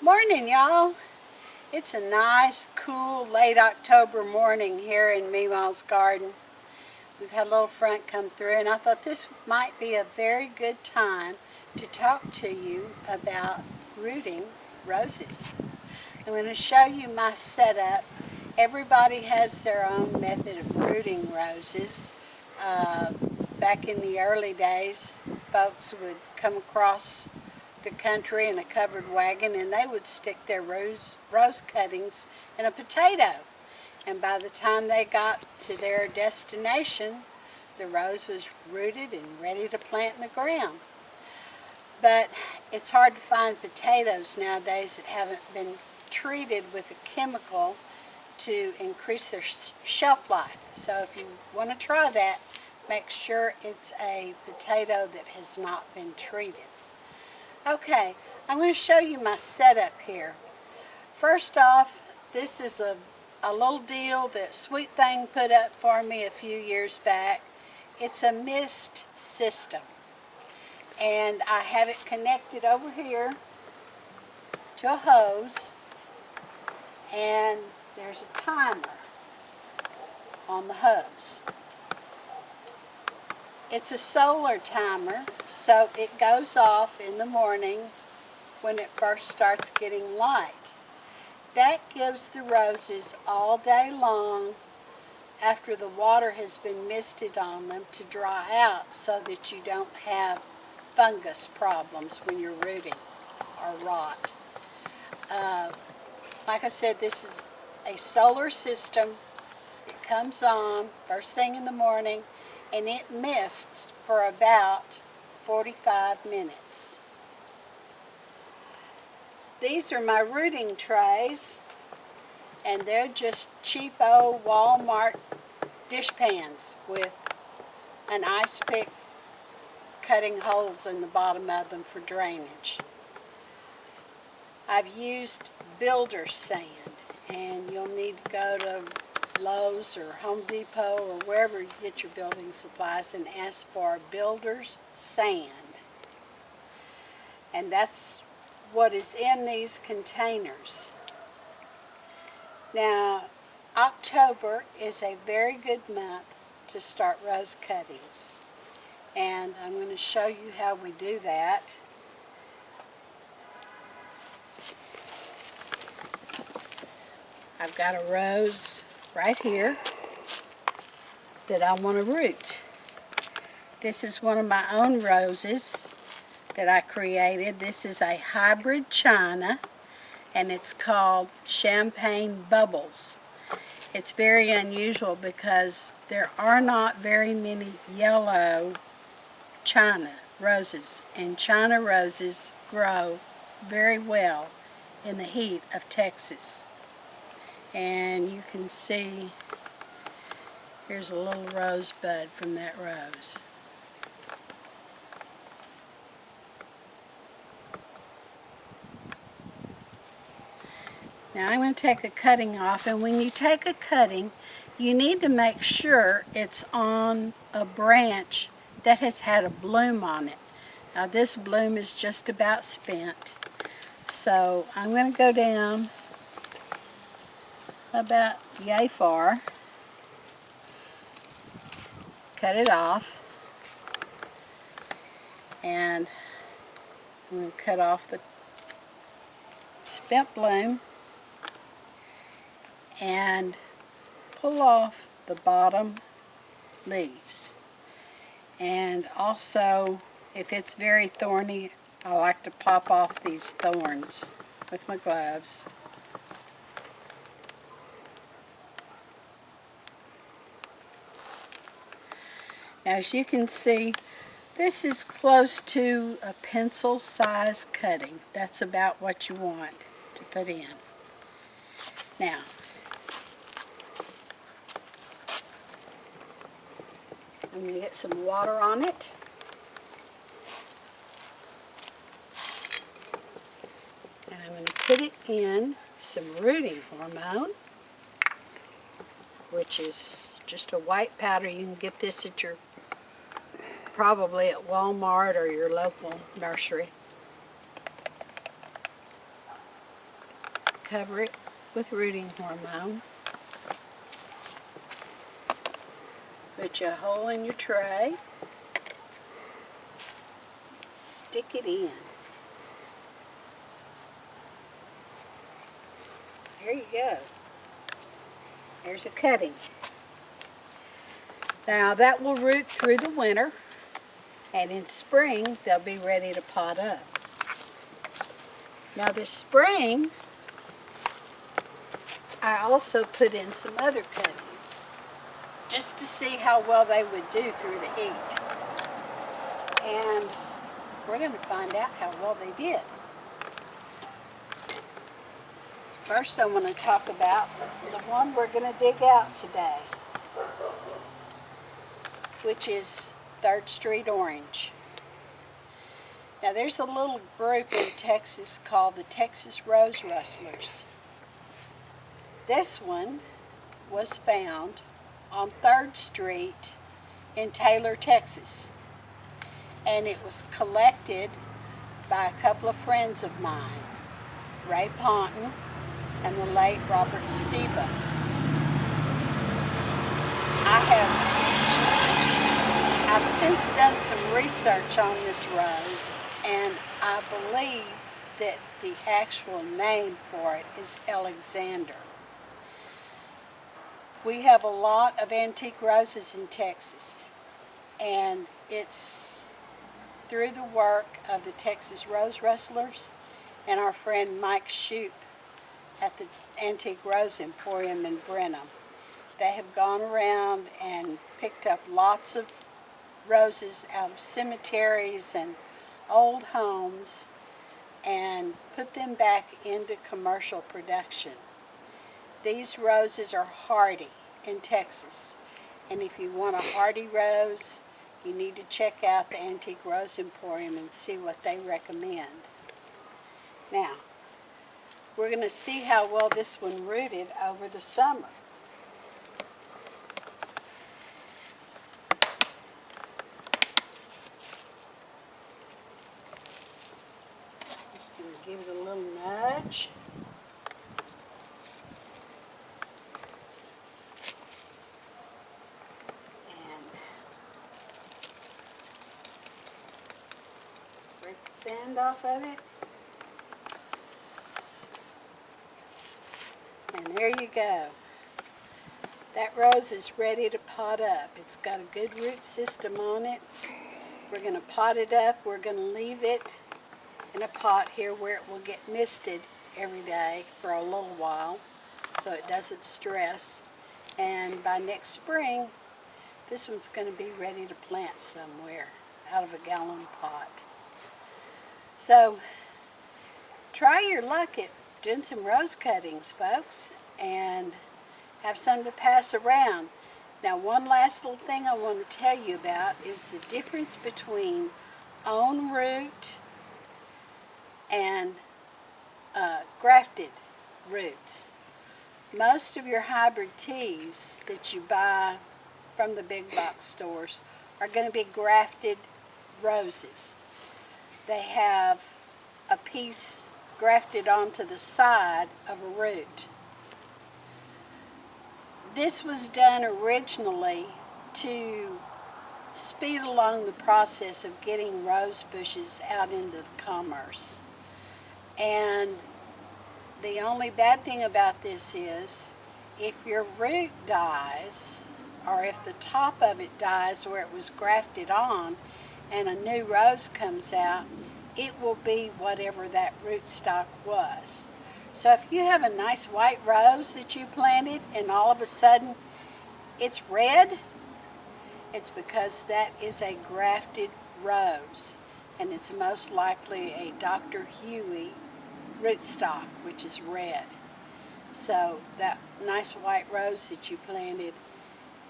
Morning, y'all. It's a nice, cool, late October morning here in Meemaw's garden. We've had a little front come through, and I thought this might be a very good time to talk to you about rooting roses. I'm going to show you my setup. Everybody has their own method of rooting roses. Back in the early days, folks would come across the country in a covered wagon, and they would stick their rose cuttings in a potato. And by the time they got to their destination, the rose was rooted and ready to plant in the ground. But it's hard to find potatoes nowadays that haven't been treated with a chemical to increase their shelf life. So if you want to try that, make sure it's a potato that has not been treated. Okay, I'm going to show you my setup here. First off, this is a little deal that Sweet Thing put up for me a few years back. It's a mist system, and I have it connected over here to a hose, and there's a timer on the hose. It's a solar timer, so it goes off in the morning when it first starts getting light. That gives the roses all day long after the water has been misted on them to dry out, so that you don't have fungus problems when you're rooting or rot. Like I said, this is a solar system. It comes on first thing in the morning, and it mists for about 45 minutes. These are my rooting trays, and they're just cheapo Walmart dish pans with an ice pick cutting holes in the bottom of them for drainage. I've used builder's sand, and you'll need to go to Lowe's or Home Depot or wherever you get your building supplies and ask for builder's sand. And that's what is in these containers. Now, October is a very good month to start rose cuttings, and I'm going to show you how we do that. I've got a rose right here that I want to root. This is one of my own roses that I created. This is a hybrid China, and it's called Champagne Bubbles. It's very unusual because there are not very many yellow China roses, and China roses grow very well in the heat of Texas. And you can see here's a little rosebud from that rose. Now I'm going to take a cutting off, and when you take a cutting, you need to make sure it's on a branch that has had a bloom on it. Now this bloom is just about spent, so I'm going to go down about yay far, cut it off, and I'm going to cut off the spent bloom and pull off the bottom leaves. And also, if it's very thorny, I like to pop off these thorns with my gloves. Now, as you can see, this is close to a pencil-sized cutting. That's about what you want to put in. Now, I'm going to get some water on it. And I'm going to put it in some rooting hormone, which is just a white powder. You can get this at your, probably at Walmart or your local nursery. cover it with rooting hormone. Put you a hole in your tray. Stick it in. There you go. There's a cutting. Now that will root through the winter, and in spring they'll be ready to pot up. Now this spring, I also put in some other cuttings just to see how well they would do through the heat. And we're going to find out how well they did. First I want to talk about the one we're going to dig out today, which is 3rd Street Orange. Now there's a little group in Texas called the Texas Rose Rustlers. This one was found on 3rd Street in Taylor, Texas. And it was collected by a couple of friends of mine, Ray Ponton and the late Robert Steva. I've since done some research on this rose, and I believe that the actual name for it is Alexander. We have a lot of antique roses in Texas, and it's through the work of the Texas Rose Rustlers and our friend Mike Shoup at the Antique Rose Emporium in Brenham. They have gone around and picked up lots of roses out of cemeteries and old homes and put them back into commercial production. These roses are hardy in Texas, and if you want a hardy rose, you need to check out the Antique Rose Emporium and see what they recommend. Now, we're going to see how well this one rooted over the summer. Just going to give it a little nudge. And break the sand off of it. And there you go. That rose is ready to pot up. It's got a good root system on it. We're going to pot it up. We're going to leave it in a pot here where it will get misted every day for a little while so it doesn't stress. And by next spring, this one's going to be ready to plant somewhere out of a gallon pot. So try your luck at doing some rose cuttings, folks, and have some to pass around. Now, one last little thing I want to tell you about is the difference between own root and grafted roots. Most of your hybrid teas that you buy from the big box stores are going to be grafted roses. They have a piece grafted onto the side of a root. This was done originally to speed along the process of getting rose bushes out into the commerce. And the only bad thing about this is if your root dies, or if the top of it dies where it was grafted on and a new rose comes out, it will be whatever that rootstock was. So if you have a nice white rose that you planted and all of a sudden it's red, it's because that is a grafted rose, and it's most likely a Dr. Huey rootstock, which is red. So that nice white rose that you planted,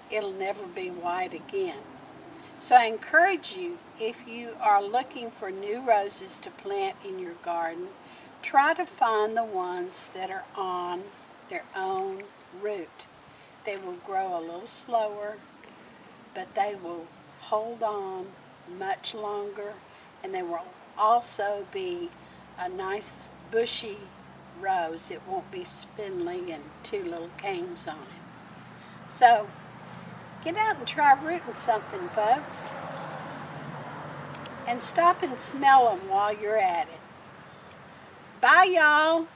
it'll never be white again. So I encourage you, if you are looking for new roses to plant in your garden, try to find the ones that are on their own root. They will grow a little slower, but they will hold on much longer, and they will also be a nice bushy rows. It won't be spindly and two little canes on it. So get out and try rooting something, folks. And stop and smell them while you're at it. Bye, y'all.